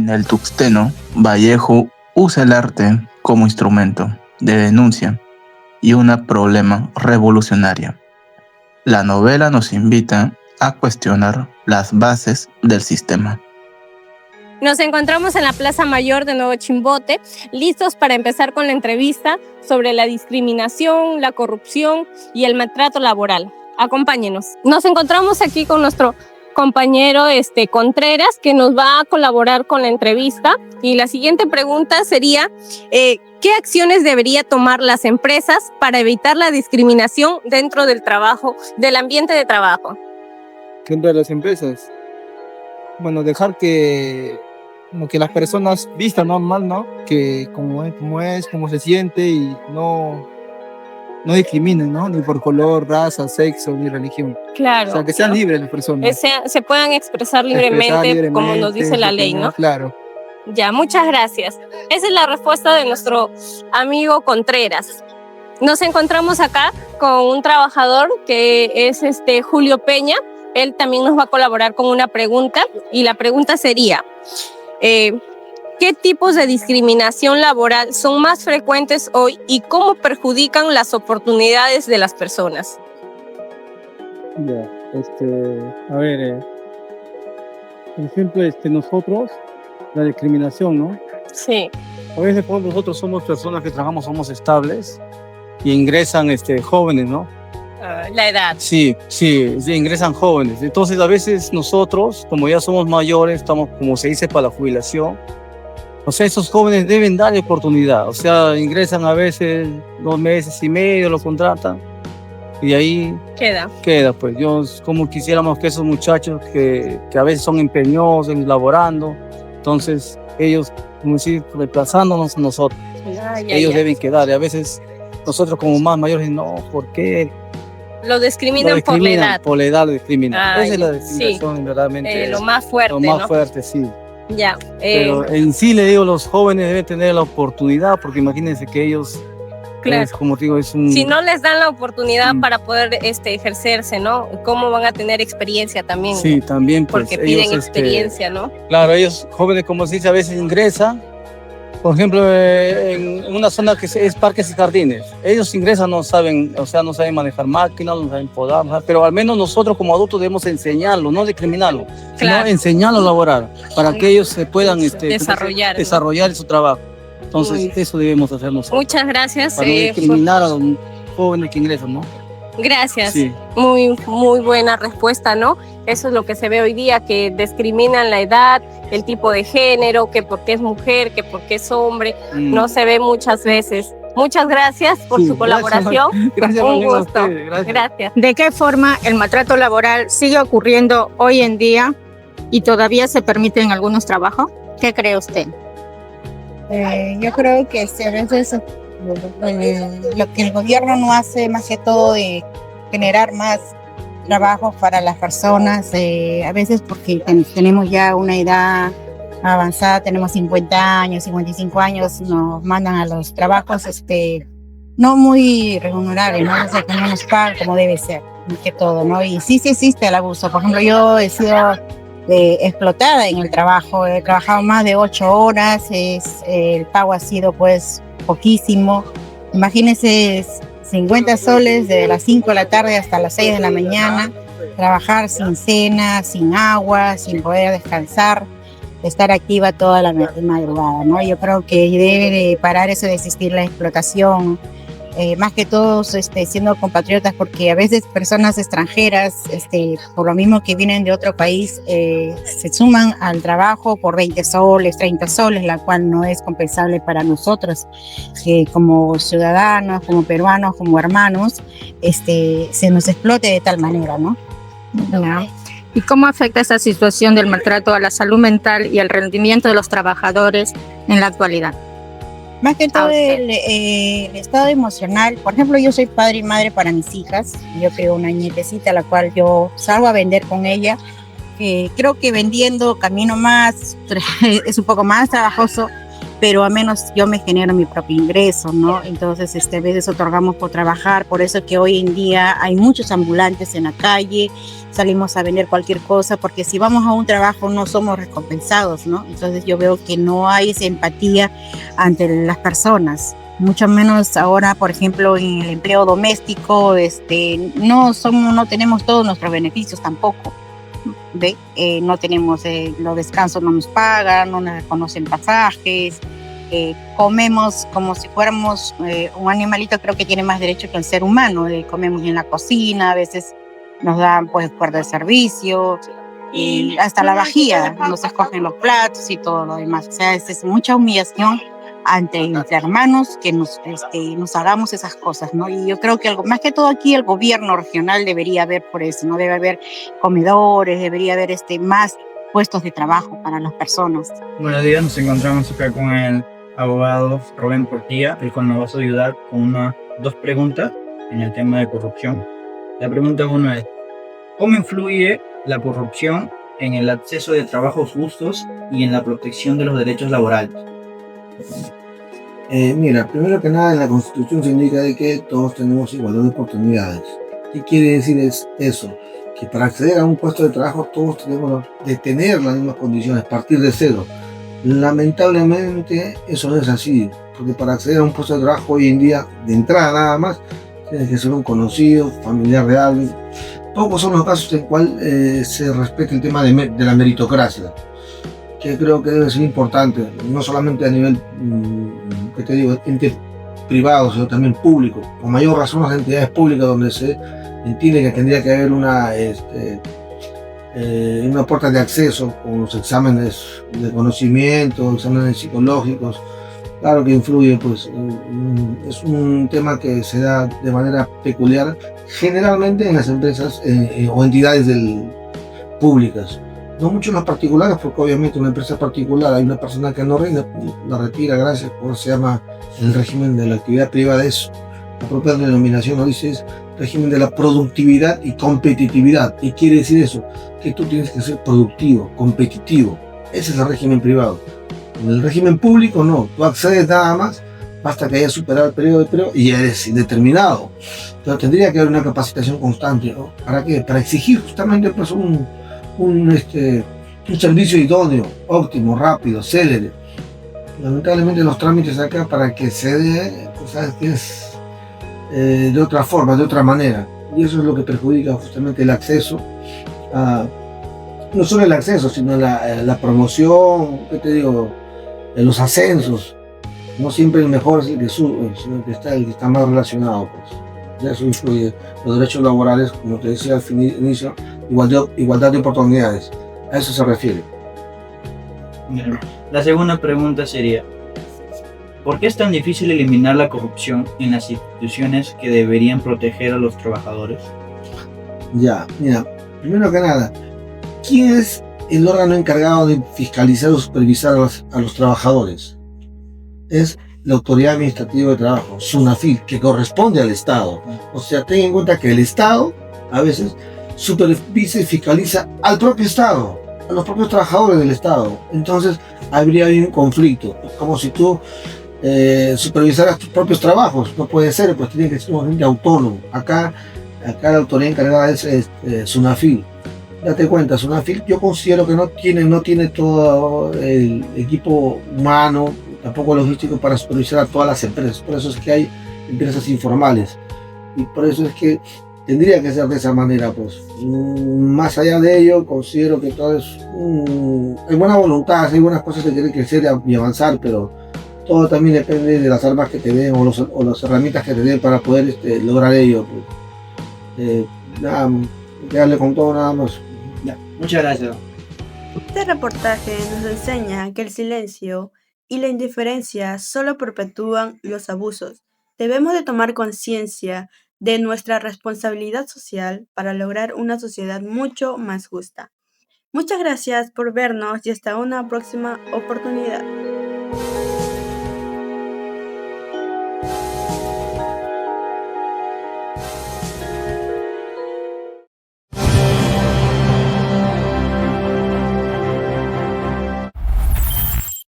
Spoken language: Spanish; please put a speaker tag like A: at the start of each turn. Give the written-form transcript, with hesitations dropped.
A: En el Tuxteno, Vallejo usa el arte como instrumento de denuncia y un problema revolucionario. La novela nos invita a cuestionar las bases del sistema.
B: Nos encontramos en la Plaza Mayor de Nuevo Chimbote, listos para empezar con la entrevista sobre la discriminación, la corrupción y el maltrato laboral. Acompáñenos. Nos encontramos aquí con nuestro compañero Contreras, que nos va a colaborar con la entrevista. Y la siguiente pregunta sería, ¿qué acciones debería tomar las empresas para evitar la discriminación dentro del trabajo, del ambiente de trabajo?
C: Dentro de las empresas, bueno, dejar que las personas vistan normal, ¿no? Que cómo se siente y no discriminen, ¿no? Ni por color, raza, sexo, ni religión.
B: Claro.
C: O sea, que sean libres las personas.
B: Se puedan expresar libremente, como nos dice la ley, ¿no?
C: Claro.
B: Ya, muchas gracias. Esa es la respuesta de nuestro amigo Contreras. Nos encontramos acá con un trabajador que es Julio Peña. Él también nos va a colaborar con una pregunta y la pregunta sería, ¿qué tipos de discriminación laboral son más frecuentes hoy y cómo perjudican las oportunidades de las personas?
C: Ya, a ver, por ejemplo, nosotros, la discriminación, ¿no?
B: Sí.
C: A veces nosotros somos personas que trabajamos, somos estables y ingresan jóvenes, ¿no?
B: La edad.
C: Sí, ingresan jóvenes. Entonces a veces nosotros, como ya somos mayores, estamos, como se dice, para la jubilación. O sea, esos jóvenes deben darle oportunidad. O sea, ingresan a veces 2 meses y medio, lo contratan y ahí queda. Pues yo, como quisiéramos que esos muchachos que a veces son empeñosos, laborando, entonces ellos, como decir, reemplazándonos a nosotros. Ellos deben quedar. Y a veces nosotros como más mayores, no, ¿por qué?
B: Lo discriminan por la edad.
C: Por la edad lo discriminan. Esa es la discriminación,
B: sí.
C: Verdaderamente.
B: Lo más fuerte,
C: Lo más fuerte, sí.
B: Ya.
C: Pero en sí, le digo, los jóvenes deben tener la oportunidad, porque imagínense que ellos,
B: claro.
C: Como digo, es un...
B: Si no les dan la oportunidad para poder ejercerse, ¿no? ¿Cómo van a tener experiencia también?
C: Sí, también. Pues,
B: porque piden experiencia, ¿no?
C: Claro, ellos, jóvenes, como se dice, a veces ingresan. Por ejemplo, en una zona que es parques y jardines, ellos ingresan, no saben manejar máquinas, no saben podar, pero al menos nosotros como adultos debemos enseñarlos, no discriminarlos, sino enseñarlos a laborar, para que ellos se puedan desarrollar su trabajo. Entonces, eso debemos hacer nosotros.
B: Muchas gracias.
C: Para no discriminar a los jóvenes que ingresan, ¿no?
B: Gracias.
C: Sí.
B: Muy buena respuesta, ¿no? Eso es lo que se ve hoy día, que discriminan la edad, el tipo de género, que porque es mujer, que porque es hombre, no se ve muchas veces. Muchas gracias por su colaboración.
C: Gracias.
B: Un gusto. Gracias. ¿De qué forma el maltrato laboral sigue ocurriendo hoy en día y todavía se permite en algunos trabajos? ¿Qué cree usted?
D: Yo creo que a veces lo que el gobierno no hace, más que todo de generar más trabajo para las personas, a veces porque tenemos ya una edad avanzada, tenemos 50 años, 55 años, nos mandan a los trabajos no muy remunerables, ¿no? O sea, que no nos pagan como debe ser, más que todo, ¿no? Y sí existe el abuso. Por ejemplo, yo he sido explotada en el trabajo, he trabajado más de 8 horas, el pago ha sido pues poquísimo. Imagínense 50 soles de las 5 de la tarde hasta las 6 de la mañana, trabajar sin cena, sin agua, sin poder descansar, estar activa toda la madrugada, ¿no? Yo creo que debe de parar eso de existir la explotación, más que todos siendo compatriotas, porque a veces personas extranjeras, por lo mismo que vienen de otro país, se suman al trabajo por 20 soles, 30 soles, la cual no es compensable para nosotros, como ciudadanos, como peruanos, como hermanos, se nos explote de tal manera, ¿no?
B: No. ¿Y cómo afecta esta situación del maltrato a la salud mental y al rendimiento de los trabajadores en la actualidad?
D: Más que todo el estado emocional. Por ejemplo, yo soy padre y madre para mis hijas. Yo creo una nietecita, la cual yo salgo a vender con ella. Creo que vendiendo camino más, es un poco más trabajoso, pero a menos yo me genero mi propio ingreso, ¿no? Entonces, a veces otorgamos por trabajar, por eso que hoy en día hay muchos ambulantes en la calle, salimos a vender cualquier cosa, porque si vamos a un trabajo no somos recompensados, ¿no? Entonces yo veo que no hay esa empatía ante las personas. Mucho menos ahora, por ejemplo, en el empleo doméstico, no tenemos todos nuestros beneficios tampoco. ¿Ve? No tenemos los descansos, no nos pagan, no nos reconocen pasajes, comemos como si fuéramos un animalito, creo que tiene más derecho que el ser humano, comemos en la cocina, a veces nos dan pues cuerda de servicio y hasta la vajilla, nos escogen los platos y todo lo demás. O sea, es mucha humillación entre hermanos que nos hagamos esas cosas, ¿no? Y yo creo que más que todo aquí el gobierno regional debería ver por eso, ¿no? Debe haber comedores, debería haber más puestos de trabajo para las personas.
E: Buenos días, nos encontramos acá con el abogado Rubén Portilla, el cual nos va a ayudar con dos preguntas en el tema de corrupción. La pregunta 1 es: ¿cómo influye la corrupción en el acceso de trabajos justos y en la protección de los derechos laborales?
F: Mira, primero que nada en la Constitución se indica de que todos tenemos igualdad de oportunidades. ¿Qué quiere decir eso? Que para acceder a un puesto de trabajo todos tenemos que tener las mismas condiciones, partir de cero. Lamentablemente eso no es así, porque para acceder a un puesto de trabajo hoy en día, de entrada nada más, tienes que ser un conocido, familiar real. Pocos son los casos en cuales se respeta el tema de la meritocracia, que creo que debe ser importante, no solamente a nivel, ente privado, sino también público. Con mayor razón las entidades públicas, donde se entiende que tendría que haber una puerta de acceso con los exámenes de conocimiento, exámenes psicológicos. Claro que influye, pues es un tema que se da de manera peculiar generalmente en las empresas o entidades públicas. No mucho en las particulares, porque obviamente una empresa particular hay una persona que no rinde, la retira, gracias, por se llama el régimen de la actividad privada, es la propia denominación, lo dice, es régimen de la productividad y competitividad. ¿Y quiere decir eso? Que tú tienes que ser productivo, competitivo. Ese es el régimen privado. En el régimen público no, tú accedes nada más, basta que hayas superado el periodo de prueba y ya eres indeterminado. Pero tendría que haber una capacitación constante, ¿no? ¿Para qué? Para exigir justamente pues, un servicio idóneo, óptimo, rápido, célere. Lamentablemente los trámites acá para que se dé, pues sabes que es de otra forma, de otra manera. Y eso es lo que perjudica justamente el acceso a, no solo el acceso, sino la promoción, ¿qué te digo? Los ascensos. No siempre el mejor es el que sube, sino el que está más relacionado. Pues. Ya eso influye. Los derechos laborales, como te decía al inicio, igualdad de oportunidades. A eso se refiere.
E: Bien. La segunda pregunta sería: ¿por qué es tan difícil eliminar la corrupción en las instituciones que deberían proteger a los trabajadores?
F: Ya, mira, primero que nada, ¿quién es el órgano encargado de fiscalizar o supervisar a los trabajadores? Es la Autoridad Administrativa de Trabajo, SUNAFIL, que corresponde al Estado. O sea, ten en cuenta que el Estado a veces supervisa y fiscaliza al propio Estado, a los propios trabajadores del Estado. Entonces habría un conflicto, como si tú supervisaras tus propios trabajos. No puede ser, pues tiene que ser un agente autónomo. Acá la autoridad encargada es SUNAFIL. Date cuenta, SUNAFIL yo considero que no tiene todo el equipo humano, tampoco logístico para supervisar a todas las empresas. Por eso es que hay empresas informales. Y por eso es que tendría que ser de esa manera, pues. Más allá de ello, considero que todo es... hay buena voluntad, hay buenas cosas que quieren crecer y avanzar, pero todo también depende de las armas que te den o las herramientas que te den para poder lograr ello. Pues. Nada, quedarle con todo nada más.
E: Ya, muchas gracias.
G: Este reportaje nos enseña que el silencio y la indiferencia solo perpetúan los abusos. Debemos de tomar conciencia de nuestra responsabilidad social para lograr una sociedad mucho más justa. Muchas gracias por vernos y hasta una próxima oportunidad.